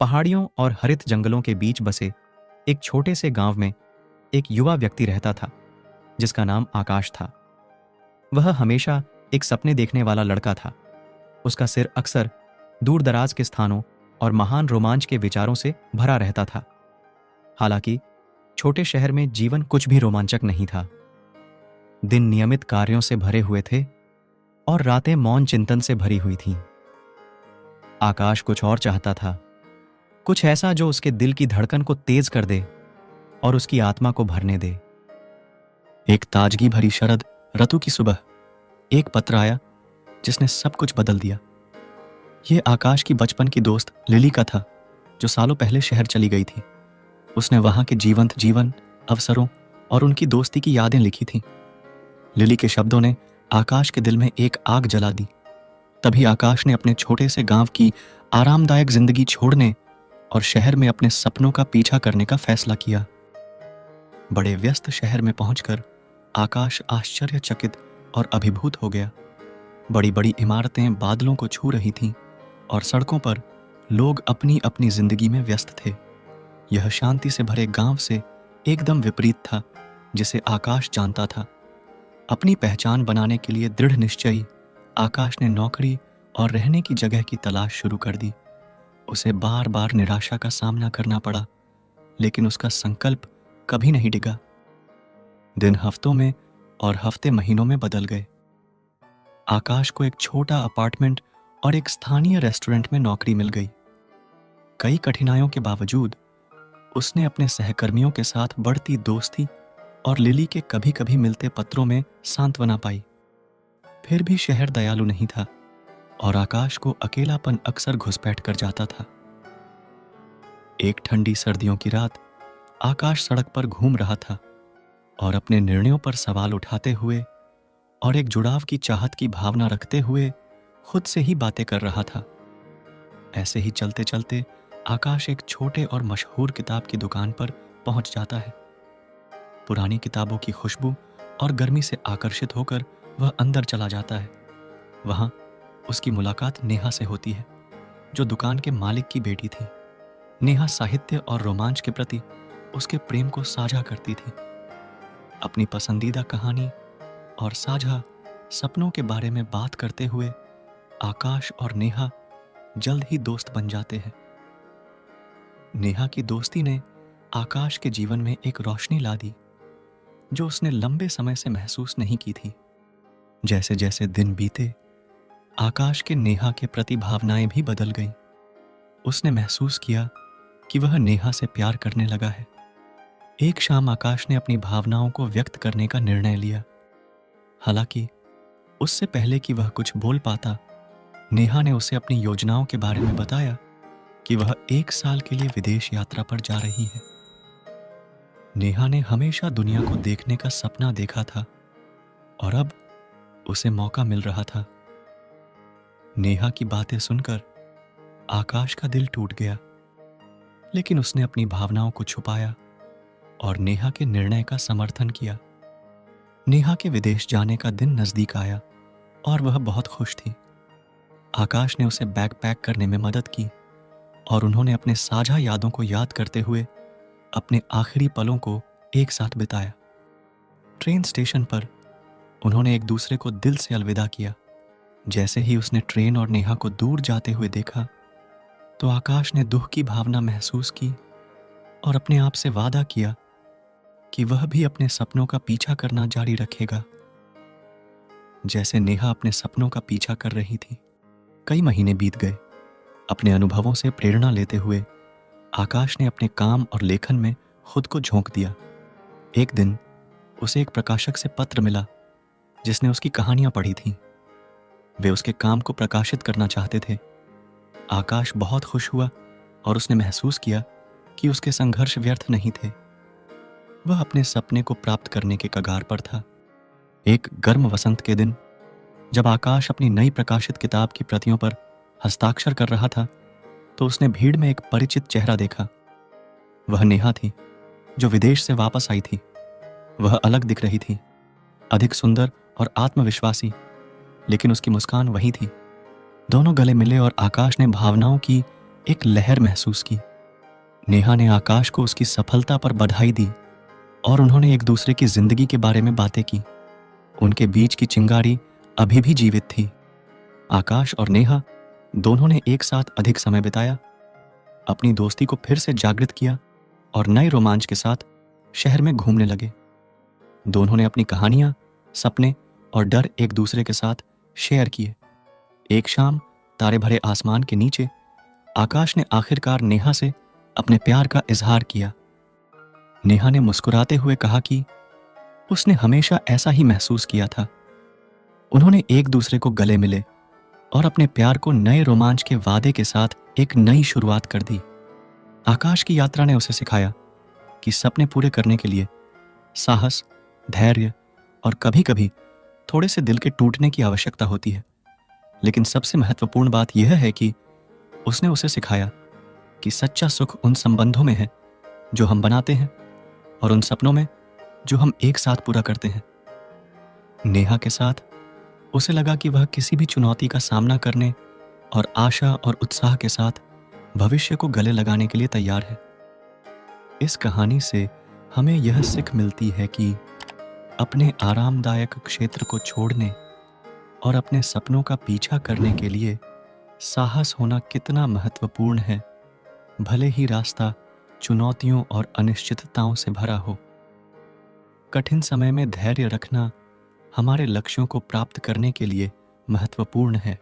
पहाड़ियों और हरित जंगलों के बीच बसे एक छोटे से गांव में एक युवा व्यक्ति रहता था जिसका नाम आकाश था। वह हमेशा एक सपने देखने वाला लड़का था। उसका सिर अक्सर दूर दराज के स्थानों और महान रोमांच के विचारों से भरा रहता था। हालांकि छोटे शहर में जीवन कुछ भी रोमांचक नहीं था। दिन नियमित कार्यों से भरे हुए थे और रातें मौन चिंतन से भरी हुई थीं। आकाश कुछ और चाहता था, कुछ ऐसा जो उसके दिल की धड़कन को तेज कर दे और उसकी आत्मा को भरने दे। एक ताजगी भरी शरद ऋतु की सुबह एक पत्र आया जिसने सब कुछ बदल दिया। यह आकाश की बचपन की दोस्त लिली का था, जो सालों पहले शहर चली गई थी। उसने वहां के जीवंत जीवन, अवसरों और उनकी दोस्ती की यादें लिखी थीं। लिली के शब्दों ने आकाश के दिल में एक आग जला दी। तभी आकाश ने अपने छोटे से गांव की आरामदायक जिंदगी छोड़ने और शहर में अपने सपनों का पीछा करने का फैसला किया। बड़े व्यस्त शहर में पहुंचकर आकाश आश्चर्यचकित और अभिभूत हो गया। बड़ी बड़ी इमारतें बादलों को छू रही थीं और सड़कों पर लोग अपनी अपनी जिंदगी में व्यस्त थे। यह शांति से भरे गांव से एकदम विपरीत था जिसे आकाश जानता था। अपनी पहचान बनाने के लिए दृढ़ निश्चयी आकाश ने नौकरी और रहने की जगह की तलाश शुरू कर दी। उसे बार बार निराशा का सामना करना पड़ा, लेकिन उसका संकल्प कभी नहीं डिगा। दिन हफ्तों में और हफ्ते महीनों में बदल गए। आकाश को एक छोटा अपार्टमेंट और एक स्थानीय रेस्टोरेंट में नौकरी मिल गई। कई कठिनाइयों के बावजूद उसने अपने सहकर्मियों के साथ बढ़ती दोस्ती और लिली के कभी कभी मिलते पत्रों में सांत्वना पाई। फिर भी शहर दयालु नहीं था और आकाश को अकेलापन अक्सर घुसपैठ कर जाता था। एक ठंडी सर्दियों की रात आकाश सड़क पर घूम रहा था और अपने निर्णयों पर सवाल उठाते हुए और एक जुड़ाव की चाहत की भावना रखते हुए खुद से ही बातें कर रहा था। ऐसे ही चलते चलते आकाश एक छोटे और मशहूर किताब की दुकान पर पहुंच जाता है। पुरानी किताबों की खुशबू और गर्मी से आकर्षित होकर वह अंदर चला जाता है। वहां उसकी मुलाकात नेहा से होती है, जो दुकान के मालिक की बेटी थी। नेहा साहित्य और रोमांच के प्रति उसके प्रेम को साझा करती थी। अपनी पसंदीदा कहानी और साझा सपनों के बारे में बात करते हुए आकाश और नेहा जल्द ही दोस्त बन जाते हैं। नेहा की दोस्ती ने आकाश के जीवन में एक रोशनी ला दी जो उसने लंबे समय से महसूस नहीं की थी। जैसे जैसे दिन बीते, आकाश के नेहा के प्रति भावनाएं भी बदल गईं। उसने महसूस किया कि वह नेहा से प्यार करने लगा है। एक शाम आकाश ने अपनी भावनाओं को व्यक्त करने का निर्णय लिया। हालांकि उससे पहले कि वह कुछ बोल पाता, नेहा ने उसे अपनी योजनाओं के बारे में बताया कि वह 1 साल के लिए विदेश यात्रा पर जा रही है। नेहा ने हमेशा दुनिया को देखने का सपना देखा था और अब उसे मौका मिल रहा था। नेहा की बातें सुनकर आकाश का दिल टूट गया, लेकिन उसने अपनी भावनाओं को छुपाया और नेहा के निर्णय का समर्थन किया। नेहा के विदेश जाने का दिन नजदीक आया और वह बहुत खुश थी। आकाश ने उसे बैग पैक करने में मदद की और उन्होंने अपने साझा यादों को याद करते हुए अपने आखिरी पलों को एक साथ बिताया। ट्रेन स्टेशन पर उन्होंने एक दूसरे को दिल से अलविदा किया। जैसे ही उसने ट्रेन और नेहा को दूर जाते हुए देखा, तो आकाश ने दुख की भावना महसूस की और अपने आप से वादा किया कि वह भी अपने सपनों का पीछा करना जारी रखेगा, जैसे नेहा अपने सपनों का पीछा कर रही थी। कई महीने बीत गए। अपने अनुभवों से प्रेरणा लेते हुए आकाश ने अपने काम और लेखन में खुद को झोंक दिया। एक दिन उसे एक प्रकाशक से पत्र मिला जिसने उसकी कहानियां पढ़ी थीं। वे उसके काम को प्रकाशित करना चाहते थे। आकाश बहुत खुश हुआ और उसने महसूस किया कि उसके संघर्ष व्यर्थ नहीं थे। वह अपने सपने को प्राप्त करने के कगार पर था। एक गर्म वसंत के दिन, जब आकाश अपनी नई प्रकाशित किताब की प्रतियों पर हस्ताक्षर कर रहा था, तो उसने भीड़ में एक परिचित चेहरा देखा। वह नेहा थी, जो विदेश से वापस आई थी। वह अलग दिख रही थी, अधिक सुंदर और आत्मविश्वासी, लेकिन उसकी मुस्कान वही थी। दोनों गले मिले और आकाश ने भावनाओं की एक लहर महसूस की। नेहा ने आकाश को उसकी सफलता पर बधाई दी और उन्होंने एक दूसरे की जिंदगी के बारे में बातें की। उनके बीच की चिंगारी अभी भी जीवित थी। आकाश और नेहा दोनों ने एक साथ अधिक समय बिताया, अपनी दोस्ती को फिर से जागृत किया और नए रोमांच के साथ शहर में घूमने लगे। दोनों ने अपनी कहानियां, सपने और डर एक दूसरे के साथ शेयर किए। एक शाम तारे भरे आसमान के नीचे आकाश ने आखिरकार नेहा से अपने प्यार का इजहार किया। नेहा ने मुस्कुराते हुए कहा कि उसने हमेशा ऐसा ही महसूस किया था। उन्होंने एक दूसरे को गले मिले और अपने प्यार को नए रोमांच के वादे के साथ एक नई शुरुआत कर दी। आकाश की यात्रा ने उसे सिखाया कि सपने पूरे करने के लिए साहस, धैर्य और कभी-कभी थोड़े से दिल के टूटने की आवश्यकता होती है। लेकिन सबसे महत्वपूर्ण बात यह है कि उसने उसे सिखाया कि सच्चा सुख उन संबंधों में है जो हम बनाते हैं और उन सपनों में जो हम एक साथ पूरा करते हैं। नेहा के साथ उसे लगा कि वह किसी भी चुनौती का सामना करने और आशा और उत्साह के साथ भविष्य को गले लगाने के लिए तैयार है। इस कहानी से हमें यह सीख मिलती है कि अपने आरामदायक क्षेत्र को छोड़ने और अपने सपनों का पीछा करने के लिए साहस होना कितना महत्वपूर्ण है, भले ही रास्ता चुनौतियों और अनिश्चितताओं से भरा हो। कठिन समय में धैर्य रखना हमारे लक्ष्यों को प्राप्त करने के लिए महत्वपूर्ण है।